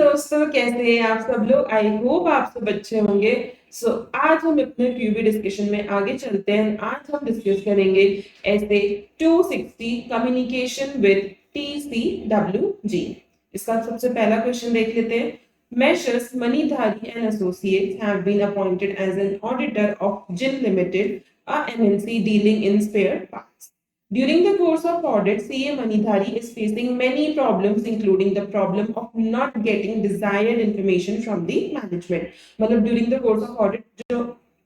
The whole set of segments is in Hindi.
दोस्तों, कैसे हैं आप सब लोग? आई होप आप सब अच्छे होंगे। आज हम अपने क्यूबी डिस्कशन में आगे चलते हैं। आज हम डिस्कस करेंगे ऐसे 260 कम्युनिकेशन विद TCWG। इसका सबसे पहला क्वेश्चन देख लेते हैं। Measures Manidhari and Associates have been appointed as an auditor of GIN Limited, a MNC dealing in spare parts. During the course of audit, CA Manidhari is facing many problems, including the problem of not getting desired information from the management. मतलब during the course of audit जो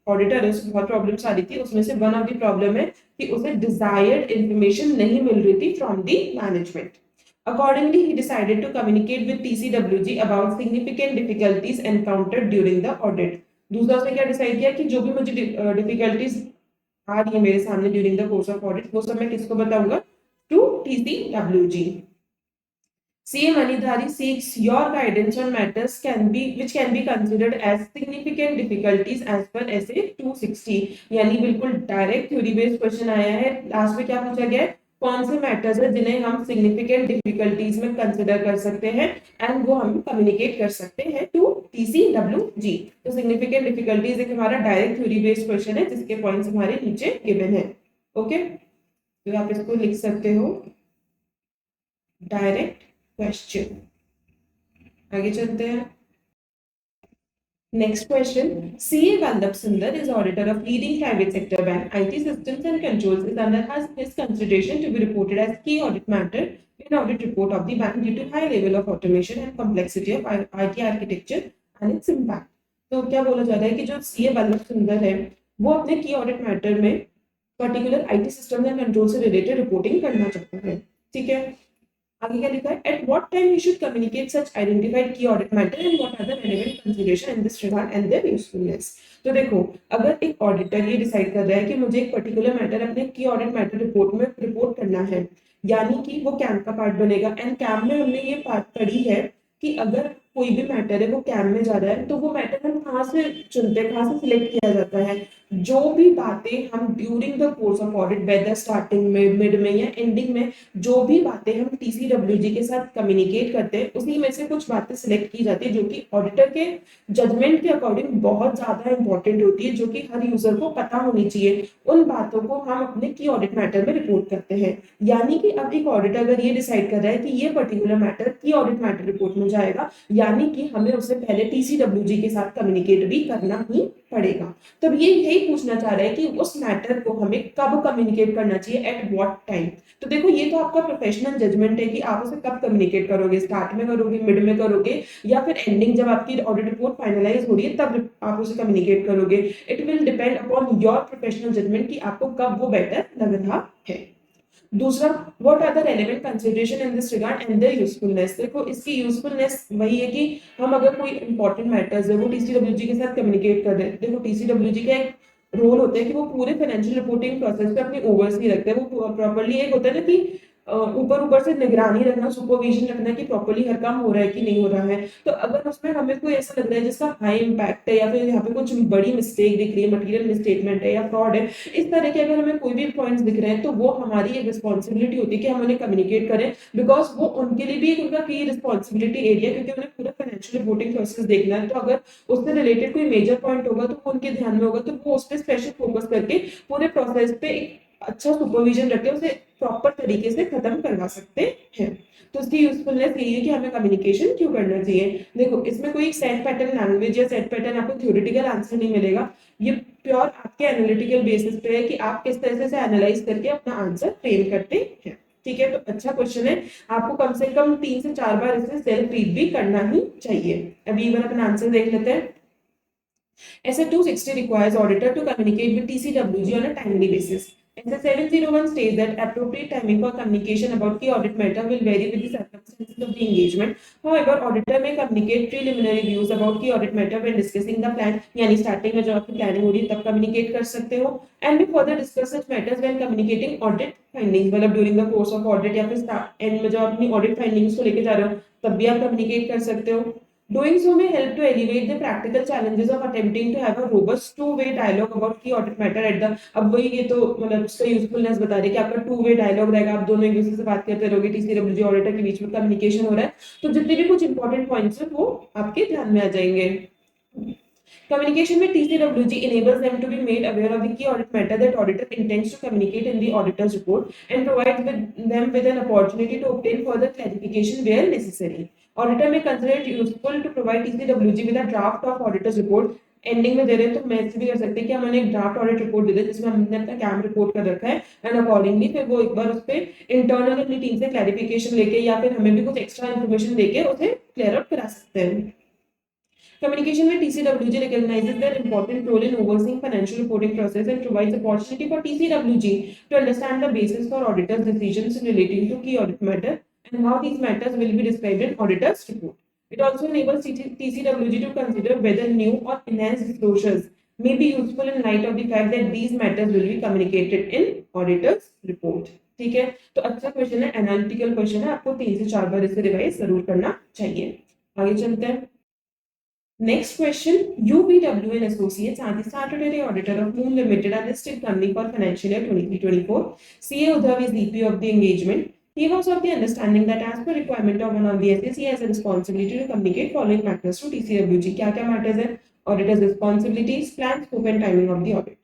ऑडिटर है उसको बहुत प्रॉब्लम्स आ रही थी, उसमें से वन ऑफ द प्रॉब्लम है कि उसे डिजायर्ड इंफॉर्मेशन नहीं मिल रही थी from the management. Accordingly, he decided to communicate with TCWG about significant difficulties encountered during the audit. दूसरा उसने क्या डिसाइड किया कि जो भी मुझे डिफिकल्टीज आ रही है मेरे सामने during the course of audit, वो सब मैं किसको बताऊंगा? To TCWG. CA Manidhari seeks your guidance on matters which can be considered as significant difficulties as per SA 260. यानी बिल्कुल डायरेक्ट थ्योरी बेस्ड क्वेश्चन आया है. लास्ट में क्या पूछा गया है? कौन से मैटर्स है जिन्हें हम सिग्निफिकेंट डिफिकल्टीज में कंसिडर कर सकते हैं एंड वो हम कम्युनिकेट कर सकते हैं टू TCWG. तो सिग्निफिकेंट डिफिकल्टीज एक हमारा डायरेक्ट थ्योरी बेस्ड क्वेश्चन है जिसके पॉइंट्स हमारे नीचे गिवन है. ओके, तो आप इसको लिख सकते हो डायरेक्ट क्वेश्चन. आगे चलते हैं. Next question. CA Vallabh Sundar is auditor of leading private sector bank. IT systems and controls is under his consideration to be reported as key audit matter in audit report of the bank due to high level of automation and complexity of IT architecture and its impact. तो क्या बोला जा रहा है कि जो CA Vallabh Sundar है वो अपने की ऑडिट मैटर में particular IT system and control से रिलेटेड रिपोर्टिंग करना चाहता है. ठीक है, आगे क्या लिखा है? At what time you should communicate such identified key audit matter and what are the relevant consideration in this regard and their usefulness. तो देखो, अगर एक ऑडिटर ये डिसाइड कर रहा है कि मुझे एक पर्टिकुलर मैटर अपने की ऑडिट मैटर रिपोर्ट में रिपोर्ट करना है, यानी कि वो कैम का पार्ट बनेगा. एंड कैम में हमने ये बात पढ़ी है कि अगर कोई भी मैटर है वो कैम में जा रहा है तो वो मैटर हम कहाँ से चुनते हैं, कहाँ से सिलेक्ट किया जाता है? जो भी बातें हम during the course of audit, whether starting में, मिड में या एंडिंग में, जो भी बातें हम TCWG के साथ कम्युनिकेट करते हैं उसी में से कुछ बातें सिलेक्ट की जाती है जो कि ऑडिटर के जजमेंट के अकॉर्डिंग बहुत ज्यादा इंपॉर्टेंट होती है, जो कि हर यूजर को पता होनी चाहिए. उन बातों को हम अपने की ऑडिट मैटर में रिपोर्ट करते हैं. यानी कि अब एक ऑडिटर अगर ये डिसाइड कर रहा है कि ये पर्टिकुलर मैटर की ऑडिट मैटर रिपोर्ट में जाएगा, यानी कि हमें उससे पहले TCWG के साथ कम्युनिकेट भी करना ही पड़ेगा. तब ये यही पूछना चाह रहा है कि उस मैटर को हमें कब कम्युनिकेट करना चाहिए, एट व्हाट टाइम. तो देखो, ये तो आपका प्रोफेशनल जजमेंट है कि आप उसे कब कम्युनिकेट करोगे, स्टार्ट में करोगे, मिड में करोगे, या फिर एंडिंग जब आपकी ऑडिट रिपोर्ट फाइनलाइज हो रही है तब आप उसे कम्युनिकेट करोगे. It will depend upon your professional judgement कि आपको कब वो बेटर लग रहा है. दूसरा, what are the relevant consideration in this regard and their usefulness. देखो, इसकी यूजफुलनेस वही है कि हम अगर कोई इंपॉर्टेंट मैटर्स है वो TCWG के साथ कम्युनिकेट कर रहे हैं. देखो, TCWG का एक रोल होता है कि वो पूरे फाइनेंशियल रिपोर्टिंग प्रोसेस पे अपनी ओवरसी रखते हैं. वो प्रॉपर्ली, एक होता है ना कि ऊपर से निगरानी रखना, सुपरविजन रखना कि प्रॉपर्ली हर काम हो रहा है कि नहीं हो रहा है. तो अगर उसमें हमें कोई ऐसा लग रहा है जिसका हाई इम्पैक्ट है या फिर यहाँ पे कुछ बड़ी मिस्टेक दिख रही है, मटेरियल मिसस्टेटमेंट है या फ्रॉड है, इस तरह के अगर हमें कोई भी पॉइंट्स दिख रहे हैं तो वो हमारी एक रिस्पॉन्सिबिलिटी होती है कि हम उन्हें कम्युनिकेट करें. बिकॉज वो उनके लिए भी एक उनका की रिस्पॉन्सिबिलिटी एरिया, क्योंकि उन्हें पूरा फाइनेंशियल रिपोर्टिंग प्रोसेस देखना है. तो अगर उससे रिलेटेड कोई मेजर पॉइंट होगा तो वो उनके ध्यान में होगा, तो वो उस पर स्पेशल फोकस करके पूरे प्रोसेस पे अच्छा सुपरविजन रखते हैं, उसे प्रॉपर तरीके से खत्म करवा सकते हैं. तो इसकी यूजफुलनेस यही है कि हमें कम्युनिकेशन क्यों करना चाहिए. देखो, इसमें कोई सेट पैटर्न लैंग्वेज या सेट पैटर्न आपको थ्योरेटिकल आंसर नहीं मिलेगा. ये प्योर आपके एनालिटिकल बेसिस पे है कि आप किस तरह से एनालाइज करके अपना आंसर फ्रेम करते हैं. ठीक है, तो अच्छा क्वेश्चन है. आपको कम से कम 3 से 4 बार इसे सेल्फ रीड भी करना ही चाहिए. अभी एक बार अपना आंसर देख लेते हैं. SA 260 requires auditor to communicate with TCWG on a timely basis. SA 701 states that appropriate timing for communication about key audit matter will vary with the circumstances of the engagement. However, auditor may communicate preliminary views about key audit matter when discussing the plan. यानी स्टार्टिंग में जब आपकी प्लानिंग हो रही है तब कम्युनिकेट कर सकते हो. And may further discuss such matters when communicating audit findings. मतलब during the course of audit या फिर एंड में जब अपनी audit findings को लेके जा रहे हो तब भी आप कम्युनिकेट कर सकते हो. Doing so may help to alleviate the practical challenges of attempting to have a robust two-way dialogue about key audit matter at the अब वही ये तो मतलब उसका यूजफुलनेस बता रहे कि आपका टू-वे डायलॉग रहेगा, आप दोनों एक दूसरे से बात करते रहोगे, टीसीडब्ल्यूजी ऑडिटर के बीच में कम्युनिकेशन हो रहा है, तो जितने भी कुछ इंपॉर्टेंट पॉइंट्स है वो आपके ध्यान में आ जाएंगे. Communication with TCWG enables them to be made aware of the key audit matter that auditor intends to communicate in the auditor's report and provides them with an opportunity to obtain further clarification where necessary. Auditor may consider it useful to provide TCWG with a draft of auditor's report. Ending में दे रहे हैं तो मैं ऐसे भी कर सकते हैं कि हमने एक ड्राफ्ट ऑडिट रिपोर्ट दे दे जिसमें हमने अपना कैम रिपोर्ट कर रखा है एंड अकॉर्डिंगली फिर वो एक बार उस पर इंटरनल अपनी टीम से क्लैरिफिकेशन लेके या फिर हमें भी कुछ एक्स्ट्रा इन्फॉर्मेशन देके उसे क्लियर आउट करा सकते हैं. Communication with TCWG recognizes their important role in overseeing financial reporting process and provides opportunity for TCWG to understand the basis for auditors' decisions relating to key audit matter and how these matters will be described in auditor's report. It also enables TCWG to consider whether new or enhanced disclosures may be useful in light of the fact that these matters will be communicated in auditor's report. ठीक है, तो अच्छा क्वेश्चन है, एनालिटिकल क्वेश्चन है, आपको 3 से 4 बार इसे रिवाइज जरूर करना चाहिए. आगे चलते हैं. Next question, UVW and Associates are the statutory auditor of Moon Limited, a listed company for financial year 23-24. CA Udhav is EP of the engagement. He was of the understanding that as per requirement of one of the SAC, he has a responsibility to communicate following matters to TCWG. क्या matters है? Auditor's responsibilities, plan, scope and timing of the audit.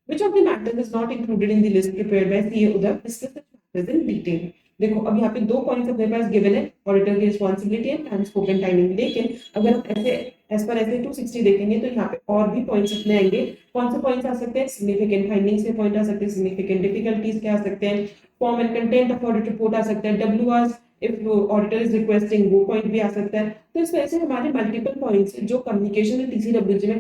Which of the matters is not included in the list prepared by CA Udhav? Discuss the matters in detail. देखो अब यहाँ पे 2 पॉइंट्स अपने पास गिवन है, ऑडिटर की रिस्पॉन्सिबिलिटी है, प्लान, स्कोप एंड टाइमिंग. लेकिन अगर हम ऐसे एज पर ऐसे 260 देखेंगे तो यहाँ पे और भी पॉइंट्स अपने आएंगे. कौन से पॉइंट्स आ सकते हैं? सिग्निफिकेंट फाइंडिंग्स के पॉइंट आ सकते हैं, सिग्निफिकेंट डिफिकल्टीज के आ सकते हैं, form and content of audit report आ सकता है, WR if auditor is requesting वो पॉइंट भी आ सकता है. तो इस वजह से हमारे मल्टीपल पॉइंट्स जो कम्युनिकेशन में टीसीडब्ल्यूजी में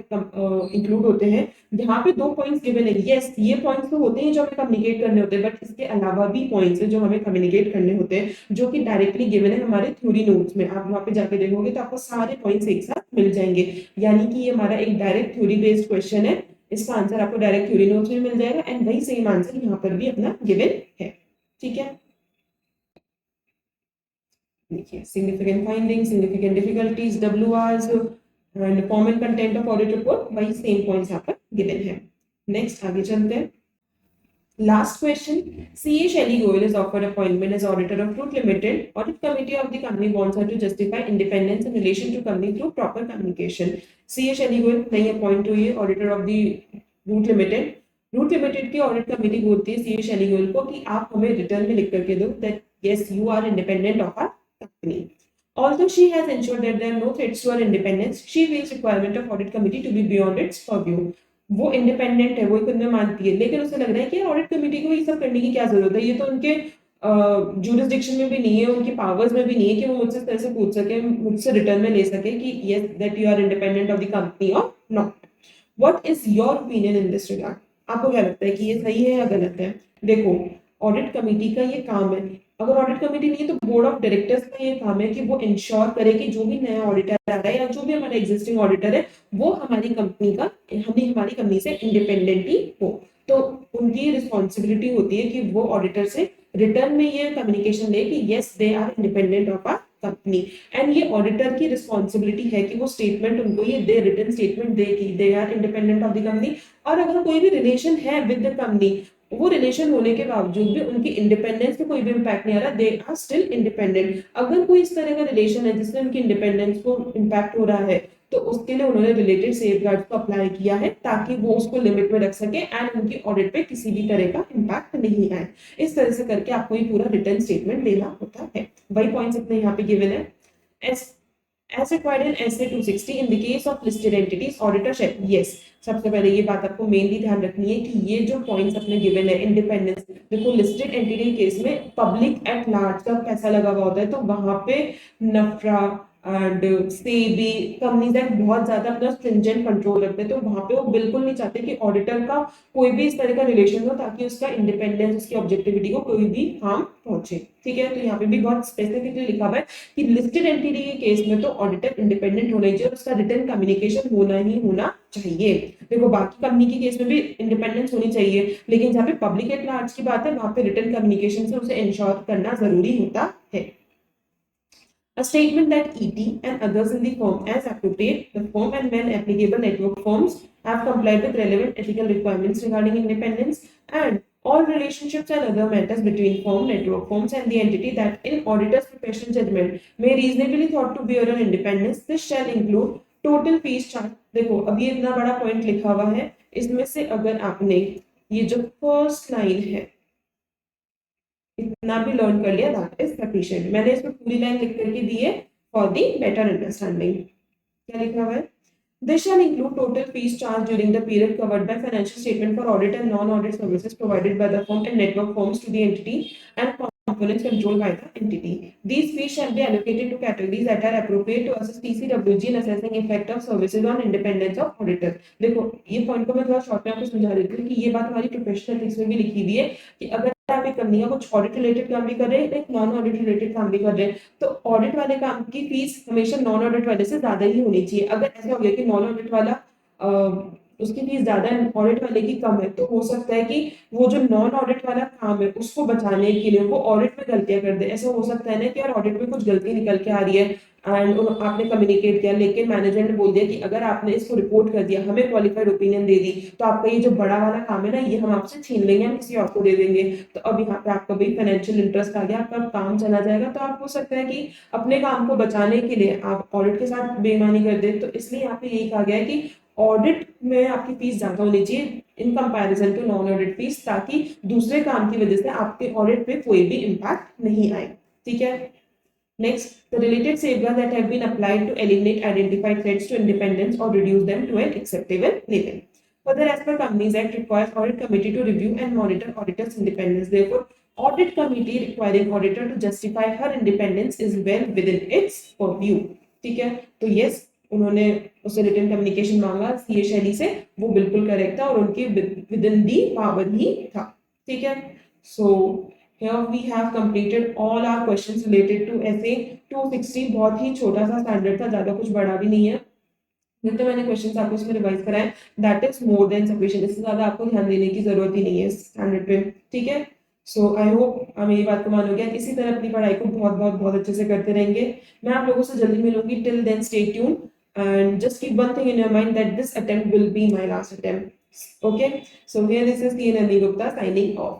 इंक्लूड होते हैं. यहाँ पे 2 पॉइंट्स गिवन है. यस, ये पॉइंट्स तो होते हैं जो हमें कम्युनिकेट करने होते हैं, बट इसके अलावा भी पॉइंट्स है जो हमें कम्युनिकेट करने होते हैं जो कि डायरेक्टली गिवन है हमारे थ्योरी नोट्स में. आप वहां पे जाके देखोगे तो आपको सारे पॉइंट्स एक साथ मिल जाएंगे. यानी कि ये हमारा एक डायरेक्ट थ्योरी बेस्ड क्वेश्चन है. इसका आंसर आपको डायरेक्ट थ्योरी नोट्स में मिल जाएगा एंड वही सेम आंसर यहाँ पर भी अपना गिवन है. ठीक है, देखिए significant finding, significant difficulties, WRs and form and content of audit report, वही सेम पॉइंट्स यहाँ पर गिवन है. नेक्स्ट आगे चलते हैं. Last question. CA Shelly Goyal is offered appointment as auditor of Fruit Limited. Audit committee of the company wants her to justify independence in relation to company through proper communication. CA Shelly Goyal नई अपॉइंट हुई है auditor of the Root Limited. Root Limited की ऑडिट कमेटी बोलती है CA Shelly Goyal को कि आप हमें रिटर्न में लिख करके दो that yes you are independent of our company. Although she has ensured that there are no threats to her independence, she feels requirement of audit committee to be beyond its purview. वो इंडिपेंडेंट है, वो खुद में मानती है, लेकिन उसे लग रहा है कि ऑडिट कमेटी को ये सब करने की क्या जरूरत है, ये तो उनके जुरिसडिक्शन में भी नहीं है, उनकी पावर्स में भी नहीं है कि वो मुझसे तरह से पूछ सके, मुझसे रिटर्न में ले सके कि yes that you are independent of the company और not. What is your opinion in this regard? आपको क्या लगता है कि ये सही है या गलत है? देखो ऑडिट कमेटी का ये काम है. अगर ऑडिट कमेटी नहीं है तो बोर्ड ऑफ डायरेक्टर्स का ये काम है कि वो इंश्योर करे कि जो भी नया ऑडिटर आ रहा है या जो भी हमारा एग्जिस्टिंग ऑडिटर है वो हमारी कंपनी का हमारी कंपनी से इंडिपेंडेंट ही हो. तो उनकी रिस्पॉन्सिबिलिटी होती है कि वो ऑडिटर से रिटर्न में ये कम्युनिकेशन ले कि yes they are independent of our company. And ये ऑडिटर की रिस्पॉन्सिबिलिटी है कि वो स्टेटमेंट उनको ये दे, रिटर्न स्टेटमेंट दे कि they are independent of the company. और अगर कोई भी रिलेशन है विद द कंपनी, वो रिलेशन होने के बावजूद भी उनकी इंडिपेंडेंस पे कोई भी इम्पैक्ट नहीं आ रहा, दे आर स्टिल इंडिपेंडेंट. अगर कोई इस तरह का रिलेशन है जिसमें उनकी इंडिपेंडेंस को इम्पैक्ट हो रहा है तो उसके लिए उन्होंने रिलेटेड सेफगार्ड्स को अप्लाई किया है ताकि वो उसको लिमिट में रख सके एंड उनकी ऑडिट पे किसी भी तरह का इम्पैक्ट नहीं आए. इस तरह से करके आपको ये पूरा रिटर्न स्टेटमेंट देना होता है. वही पॉइंट्स अपने यहाँ पे गिवन है. As required in SA 260 in the case of listed entities, auditor shall yes. सबसे पहले ये बात आपको मेनली ध्यान रखनी है कि ये जो पॉइंट्स अपने गिवन है इंडिपेंडेंस, देखो लिस्टेड एंटिटी केस में पब्लिक एट लार्ज का पैसा लगा हुआ होता है तो वहां पे नफरा एंड सेबी कंपनीज एक्ट बहुत ज्यादा अपना स्ट्रिंजेंट कंट्रोल रखते हैं. तो वहां पे वो बिल्कुल नहीं चाहते कि ऑडिटर का कोई भी इस तरह का रिलेशन हो ताकि उसका इंडिपेंडेंस, उसकी ऑब्जेक्टिविटी को कोई भी हार्म पहुंचे. ठीक है, तो यहाँ पे भी बहुत स्पेसिफिकली लिखा हुआ है कि लिस्टेड एंटिटी के केस में तो ऑडिटर इंडिपेंडेंट होना चाहिए और उसका रिटर्न कम्युनिकेशन होना ही होना चाहिए. देखो बाकी कंपनी के केस में भी इंडिपेंडेंस होनी चाहिए, लेकिन जहाँ पे पब्लिक एट लार्ज की बात है वहां पे रिटर्न कम्युनिकेशन से उसे इंश्योर करना जरूरी होता है. A statement that ET and others in the firm as appropriate, the firm and when applicable network firms have complied with relevant ethical requirements regarding independence and all relationships and other matters between firm, network firms and the entity that in auditor's professional judgment may reasonably thought to bear on independence, this shall include total fees charge. देखो अभी इतना बड़ा पॉइंट लिखा हुआ है, इसमें से अगर आपने ये जो फर्स्ट लाइन है इतना भी लर्न कर लिया दैट इज सफिशिएंट। मैंने इसमें पूरी लाइन लिख करके दी है फॉर द बेटर अंडरस्टैंडिंग। क्या लिखा हुआ है? This shall include total fees charged during the period covered by financial statement for audit and non-audit services provided by the firm and network firms to the entity and components controlled by the entity. These fees shall be allocated to categories that are appropriate to assist TCWG in assessing effect of services on independence of auditor. देखो ये पॉइंट को मैं थोड़ा शॉर्ट में आपको समझा देती हूँ कि ये बात हमारी प्रोफेशनल एथिक्स में भी लिखी हुई है कि अगर आप एक कंपनी का कुछ ऑडिट रिलेटेड काम भी कर रहे हैं, एक नॉन ऑडिट रिलेटेड काम भी कर रहे हैं, तो ऑडिट वाले काम की फीस हमेशा नॉन ऑडिट वाले से ज्यादा ही होनी चाहिए। अगर ऐसा हो गया कि नॉन ऑडिट वाला उसकी फीस ज्यादा है, ऑडिट वाले की कम है, तो हो सकता है कि वो जो नॉन ऑडिट वाला काम है उसको बचाने के लिए वो ऑडिट में गलतियां कर दे। ऐसा हो सकता है ना कि यार ऑडिट में कुछ गलती निकल के आ रही है एंड आपने कम्युनिकेट किया, लेकिन मैनेजर ने बोल दिया कि अगर आपने इसको रिपोर्ट कर दिया, हमें क्वालिफाइड ओपिनियन दे दी, तो आपका ये जो बड़ा वाला काम है ना ये हम आपसे छीन लेंगे, हम किसी और को दे देंगे। तो अब यहाँ पे आपका भाई फाइनेंशियल इंटरेस्ट आ गया, आपका काम चला जाएगा। तो आप हो सकता है कि अपने काम को बचाने के लिए आप ऑडिट के साथ बेईमानी कर दे। तो इसलिए यहाँ पे यही कहा गया है कि ऑडिट में आपकी फीस ज्यादा होनी चाहिए in comparison to non audit fees, ताकि दूसरे काम की वजह से आपके ऑडिट पे कोई भी इम्पैक्ट नहीं आए। ठीक है। Next, the related safeguards that have been applied to eliminate identified threats to independence or reduce them to an acceptable level. Further, as per Companies Act requires audit committee to review and monitor auditors' independence. Therefore, audit committee requiring auditor to justify her independence is well within its purview. ठीक है, तो yes, उन्होंने उससे रिटन कम्युनिकेशन मांगा सीए शैली से, वो बिल्कुल करेक्ट था और उनके विद इन दी पावर ही था। ठीक है, सो here we have completed all our questions related to essay 260। बहुत ही छोटा सा स्टैंडर्ड था, ज्यादा कुछ बड़ा भी नहीं है। जितने मैंने क्वेश्चंस आपको इसमें रिवाइज कराए that is more than sufficient. इससे ज्यादा आपको ध्यान देने की जरूरत ही नहीं है स्टैंडर्ड पे। ठीक है, सो आई होप आप मेरी बात को मानोगे, इसी तरह अपनी पढ़ाई को बहुत बहुत बहुत अच्छे से करते रहेंगे। मैं आप लोगों से जल्दी मिलूंगी। Till then stay tune and just keep one thing in your mind that this attempt will be my last attempt. Okay, so here this is T N Gupta signing off.